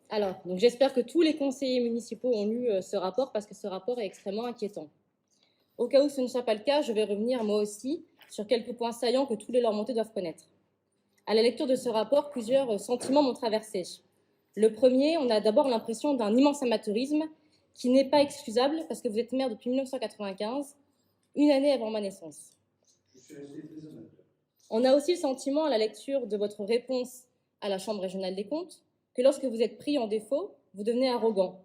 Alors, donc j'espère que tous les conseillers municipaux ont lu ce rapport parce que ce rapport est extrêmement inquiétant. Au cas où ce ne soit pas le cas, je vais revenir moi aussi sur quelques points saillants que tous les Lormontais doivent connaître. À la lecture de ce rapport, plusieurs sentiments m'ont traversé. Le premier, on a d'abord l'impression d'un immense amateurisme qui n'est pas excusable parce que vous êtes maire depuis 1995, une année avant ma naissance. On a aussi le sentiment, à la lecture de votre réponse à la Chambre régionale des comptes, que lorsque vous êtes pris en défaut, vous devenez arrogant.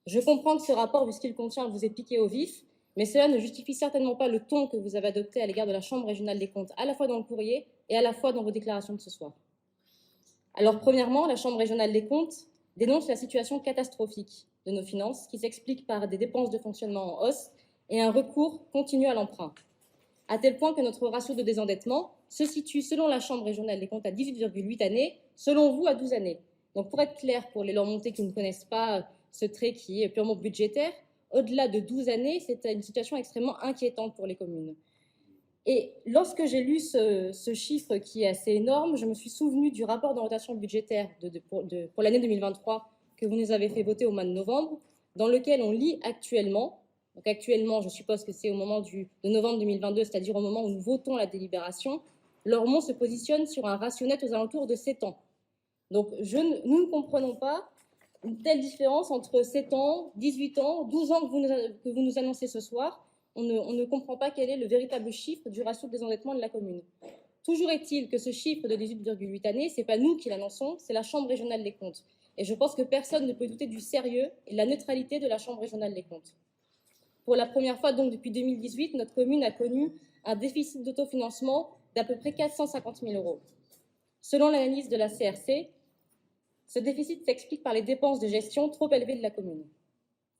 Je comprends que ce rapport, vu ce qu'il contient, vous est piqué au vif, mais cela ne justifie certainement pas le ton que vous avez adopté à l'égard de la Chambre régionale des comptes, à la fois dans le courrier et à la fois dans vos déclarations de ce soir. Alors, premièrement, la Chambre régionale des comptes dénonce la situation catastrophique de nos finances, qui s'explique par des dépenses de fonctionnement en hausse et un recours continu à l'emprunt, à tel point que notre ratio de désendettement se situe, selon la Chambre régionale des comptes, à 18,8 années, selon vous, à 12 années. Donc, pour être clair, pour les Lormontais qui ne connaissent pas ce trait qui est purement budgétaire, au-delà de 12 années, c'est une situation extrêmement inquiétante pour les communes. Et lorsque j'ai lu ce chiffre qui est assez énorme, je me suis souvenu du rapport d'orientation budgétaire pour l'année 2023 que vous nous avez fait voter au mois de novembre, dans lequel on lit actuellement, donc actuellement, je suppose que c'est au moment de novembre 2022, c'est-à-dire au moment où nous votons la délibération, Lormont se positionne sur un ratio net aux alentours de 7 ans. Donc nous ne comprenons pas une telle différence entre 7 ans, 18 ans, 12 ans que vous nous annoncez ce soir. On ne comprend pas quel est le véritable chiffre du ratio de désendettement de la commune. Toujours est-il que ce chiffre de 18,8 années, ce n'est pas nous qui l'annonçons, c'est la Chambre régionale des comptes. Et je pense que personne ne peut douter du sérieux et de la neutralité de la Chambre régionale des comptes. Pour la première fois, donc depuis 2018, notre commune a connu un déficit d'autofinancement d'à peu près 450 000 €. Selon l'analyse de la CRC, ce déficit s'explique par les dépenses de gestion trop élevées de la commune.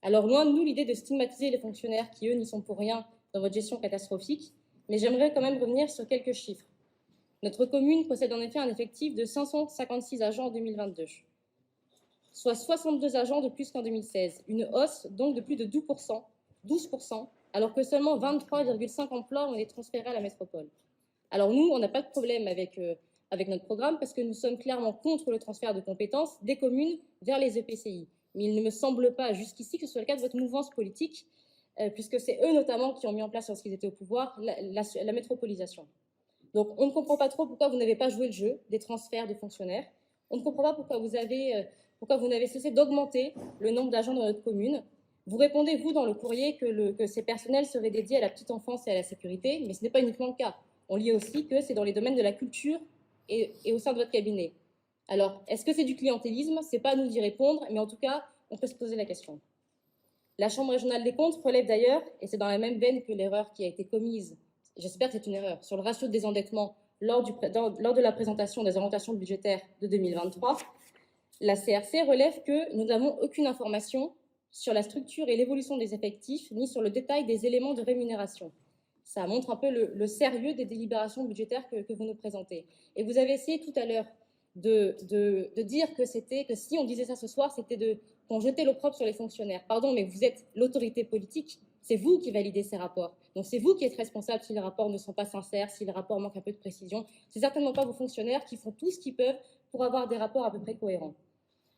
Alors, loin de nous l'idée de stigmatiser les fonctionnaires qui, eux, n'y sont pour rien dans votre gestion catastrophique, mais j'aimerais quand même revenir sur quelques chiffres. Notre commune possède en effet un effectif de 556 agents en 2022, soit 62 agents de plus qu'en 2016, une hausse donc de plus de 12%, alors que seulement 23,5 emplois ont été transférés à la métropole. Alors nous, on n'a pas de problème avec notre programme parce que nous sommes clairement contre le transfert de compétences des communes vers les EPCI. Mais il ne me semble pas jusqu'ici que ce soit le cas de votre mouvance politique, puisque c'est eux notamment qui ont mis en place, lorsqu'ils étaient au pouvoir, la métropolisation. Donc on ne comprend pas trop pourquoi vous n'avez pas joué le jeu des transferts de fonctionnaires. On ne comprend pas pourquoi vous n'avez cessé d'augmenter le nombre d'agents dans notre commune. Vous répondez, vous, dans le courrier, que ces personnels seraient dédiés à la petite enfance et à la sécurité, mais ce n'est pas uniquement le cas. On lit aussi que c'est dans les domaines de la culture et au sein de votre cabinet. Alors, est-ce que c'est du clientélisme? Ce n'est pas à nous d'y répondre, mais en tout cas, on peut se poser la question. La Chambre régionale des comptes relève d'ailleurs, et c'est dans la même veine que l'erreur qui a été commise, j'espère que c'est une erreur, sur le ratio de désendettement lors de la présentation des orientations budgétaires de 2023, la CRC relève que nous n'avons aucune information sur la structure et l'évolution des effectifs, ni sur le détail des éléments de rémunération. Ça montre un peu le sérieux des délibérations budgétaires que vous nous présentez. Et vous avez essayé tout à l'heure de dire que si on disait ça ce soir, c'était qu'on jetait l'opprobre sur les fonctionnaires. Pardon, mais vous êtes l'autorité politique, c'est vous qui validez ces rapports. Donc c'est vous qui êtes responsable si les rapports ne sont pas sincères, si les rapports manquent un peu de précision. C'est certainement pas vos fonctionnaires qui font tout ce qu'ils peuvent pour avoir des rapports à peu près cohérents.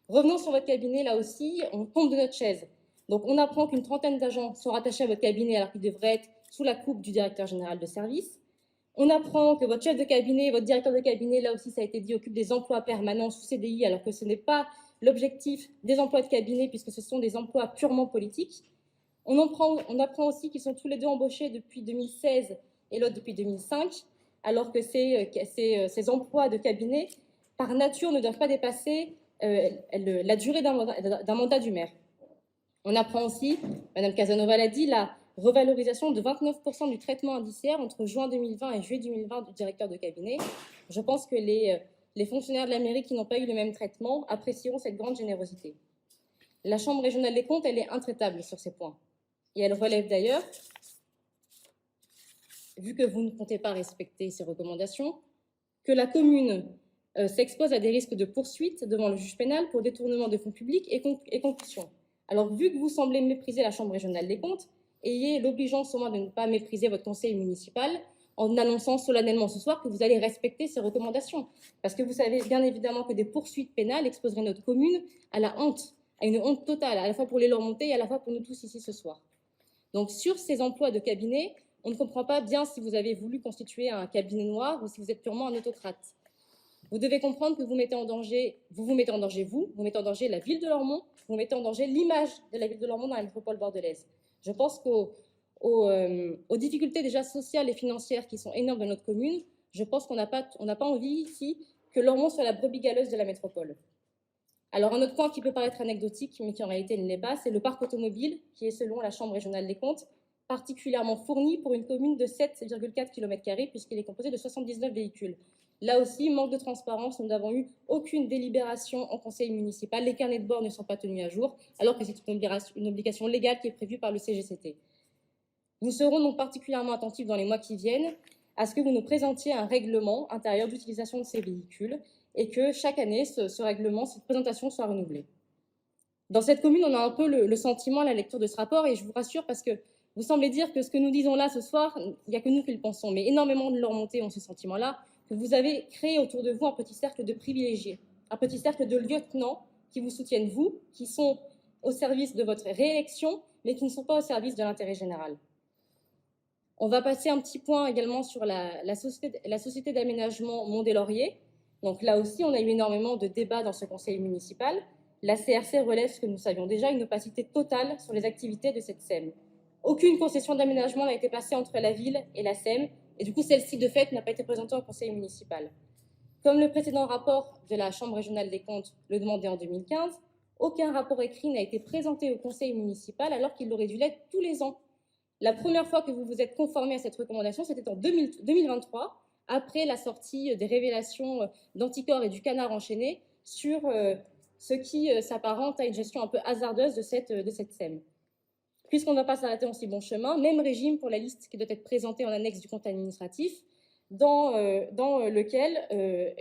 Revenons sur votre cabinet, là aussi, on tombe de notre chaise. Donc on apprend qu'une trentaine d'agents sont rattachés à votre cabinet alors qu'ils devraient être sous la coupe du directeur général de service. On apprend que votre chef de cabinet, votre directeur de cabinet, là aussi ça a été dit, occupe des emplois permanents sous CDI alors que ce n'est pas l'objectif des emplois de cabinet puisque ce sont des emplois purement politiques. On apprend aussi qu'ils sont tous les deux embauchés depuis 2016 et l'autre depuis 2005 alors que ces emplois de cabinet, par nature, ne doivent pas dépasser la durée d'un mandat du maire. On apprend aussi, Madame Casanova l'a dit, la revalorisation de 29% du traitement indiciaire entre juin 2020 et juillet 2020 du directeur de cabinet. Je pense que les fonctionnaires de la mairie qui n'ont pas eu le même traitement apprécieront cette grande générosité. La Chambre régionale des comptes, elle est intraitable sur ces points. Et elle relève d'ailleurs, vu que vous ne comptez pas respecter ces recommandations, que la commune s'expose à des risques de poursuite devant le juge pénal pour détournement de fonds publics et concussion. Alors, vu que vous semblez mépriser la Chambre régionale des comptes, ayez l'obligeance au moins de ne pas mépriser votre conseil municipal en annonçant solennellement ce soir que vous allez respecter ces recommandations. Parce que vous savez bien évidemment que des poursuites pénales exposeraient notre commune à la honte, à une honte totale, à la fois pour les Lormontais et à la fois pour nous tous ici ce soir. Donc sur ces emplois de cabinet, on ne comprend pas bien si vous avez voulu constituer un cabinet noir ou si vous êtes purement un autocrate. Vous devez comprendre que vous mettez en danger, vous mettez en danger la ville de Lormont, vous mettez en danger l'image de la ville de Lormont dans la métropole bordelaise. Je pense aux difficultés déjà sociales et financières qui sont énormes dans notre commune, je pense qu'on n'a pas envie ici que Lormont soit la brebis galeuse de la métropole. Alors un autre point qui peut paraître anecdotique, mais qui en réalité ne l'est pas, c'est le parc automobile, qui est selon la Chambre régionale des comptes, particulièrement fourni pour une commune de 7,4 km², puisqu'il est composé de 79 véhicules. Là aussi, manque de transparence, nous n'avons eu aucune délibération en conseil municipal, les carnets de bord ne sont pas tenus à jour, alors que c'est une obligation légale qui est prévue par le CGCT. Nous serons donc particulièrement attentifs dans les mois qui viennent à ce que vous nous présentiez un règlement intérieur d'utilisation de ces véhicules et que chaque année, ce règlement, cette présentation soit renouvelée. Dans cette commune, on a un peu le sentiment à la lecture de ce rapport, et je vous rassure parce que vous semblez dire que ce que nous disons là ce soir, il n'y a que nous qui le pensons, mais énormément de Lormontais ont ce sentiment-là, que vous avez créé autour de vous un petit cercle de privilégiés, un petit cercle de lieutenants qui vous soutiennent vous, qui sont au service de votre réélection, mais qui ne sont pas au service de l'intérêt général. On va passer un petit point également sur la société d'aménagement Mont-des-Lauriers. Donc là aussi, on a eu énormément de débats dans ce conseil municipal. La CRC relève ce que nous savions déjà, une opacité totale sur les activités de cette SEM. Aucune concession d'aménagement n'a été passée entre la ville et la SEM, et du coup, celle-ci, de fait, n'a pas été présentée au conseil municipal. Comme le précédent rapport de la Chambre régionale des comptes le demandait en 2015, aucun rapport écrit n'a été présenté au conseil municipal alors qu'il aurait dû l'être tous les ans. La première fois que vous vous êtes conformé à cette recommandation, c'était en 2023, après la sortie des révélations d'Anticor et du Canard enchaîné sur ce qui s'apparente à une gestion un peu hasardeuse de cette SEM. Puisqu'on ne va pas s'arrêter en si bon chemin, même régime pour la liste qui doit être présentée en annexe du compte administratif, dans lequel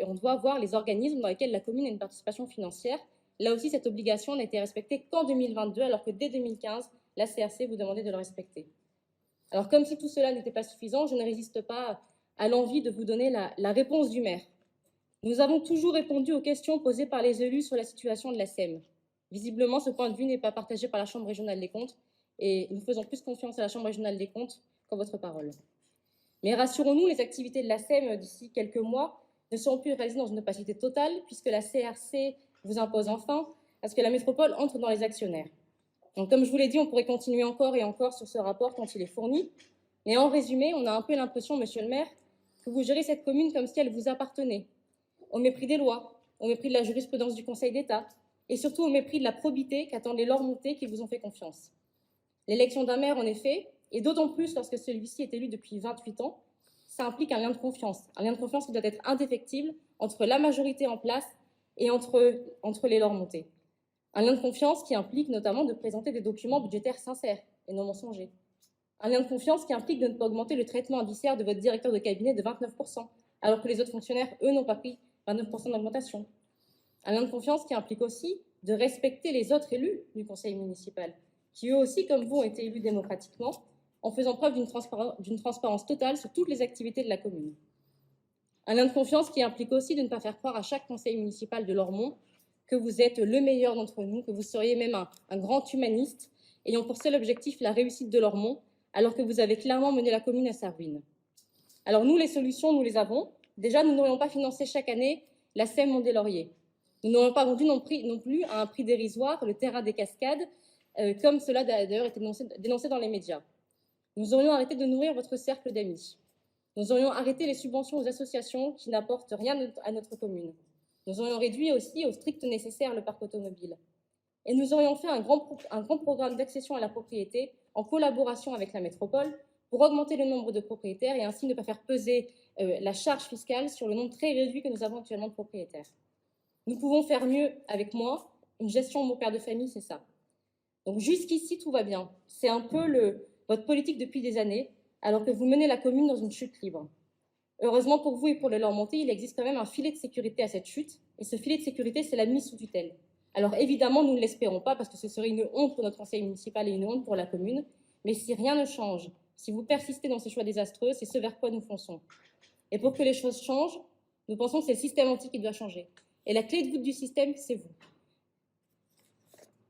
on doit voir les organismes dans lesquels la commune a une participation financière. Là aussi, cette obligation n'a été respectée qu'en 2022, alors que dès 2015, la CRC vous demandait de le respecter. Alors, comme si tout cela n'était pas suffisant, je ne résiste pas à l'envie de vous donner la réponse du maire. Nous avons toujours répondu aux questions posées par les élus sur la situation de la SEM. Visiblement, ce point de vue n'est pas partagé par la Chambre régionale des comptes, et nous faisons plus confiance à la Chambre régionale des comptes qu'en votre parole. Mais rassurons-nous, les activités de la SEM d'ici quelques mois ne seront plus réalisées dans une opacité totale, puisque la CRC vous impose enfin à ce que la métropole entre dans les actionnaires. Donc, comme je vous l'ai dit, on pourrait continuer encore et encore sur ce rapport tant il est fourni. Mais en résumé, on a un peu l'impression, monsieur le maire, que vous gérez cette commune comme si elle vous appartenait, au mépris des lois, au mépris de la jurisprudence du Conseil d'État, et surtout au mépris de la probité qu'attendent les Lormontais qui vous ont fait confiance. L'élection d'un maire, en effet, et d'autant plus lorsque celui-ci est élu depuis 28 ans, ça implique un lien de confiance qui doit être indéfectible entre la majorité en place et entre les Lormontais. Un lien de confiance qui implique notamment de présenter des documents budgétaires sincères et non mensongers. Un lien de confiance qui implique de ne pas augmenter le traitement indiciaire de votre directeur de cabinet de 29%, alors que les autres fonctionnaires, eux, n'ont pas pris 29% d'augmentation. Un lien de confiance qui implique aussi de respecter les autres élus du conseil municipal, qui eux aussi, comme vous, ont été élus démocratiquement, en faisant preuve d'une transparence totale sur toutes les activités de la commune. Un lien de confiance qui implique aussi de ne pas faire croire à chaque conseil municipal de Lormont que vous êtes le meilleur d'entre nous, que vous seriez même un grand humaniste, ayant pour seul objectif la réussite de Lormont, alors que vous avez clairement mené la commune à sa ruine. Alors nous, les solutions, nous les avons. Déjà, nous n'aurions pas financé chaque année la SEM Mont-des-Lauriers. Nous n'aurions pas vendu non plus à un prix dérisoire le terrain des Cascades, comme cela a d'ailleurs été dénoncé dans les médias. Nous aurions arrêté de nourrir votre cercle d'amis. Nous aurions arrêté les subventions aux associations qui n'apportent rien à notre commune. Nous aurions réduit aussi au strict nécessaire le parc automobile. Et nous aurions fait un grand programme d'accession à la propriété en collaboration avec la métropole pour augmenter le nombre de propriétaires et ainsi ne pas faire peser la charge fiscale sur le nombre très réduit que nous avons actuellement de propriétaires. Nous pouvons faire mieux avec moins. Une gestion mot père de famille, c'est ça. Donc jusqu'ici, tout va bien. C'est un peu votre politique depuis des années, alors que vous menez la commune dans une chute libre. Heureusement pour vous et pour les Lormontais, il existe quand même un filet de sécurité à cette chute, et ce filet de sécurité, c'est la mise sous tutelle. Alors évidemment, nous ne l'espérons pas, parce que ce serait une honte pour notre conseil municipal et une honte pour la commune, mais si rien ne change, Si vous persistez dans ces choix désastreux, c'est ce vers quoi nous fonçons. Et pour que les choses changent, nous pensons que c'est le système entier qui doit changer. Et la clé de voûte du système, c'est vous.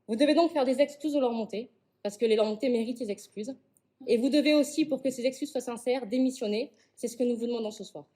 Vous devez donc faire des excuses aux Lormontais, parce que les Lormontais méritent ces excuses. Et vous devez aussi, pour que ces excuses soient sincères, démissionner. C'est ce que nous vous demandons ce soir.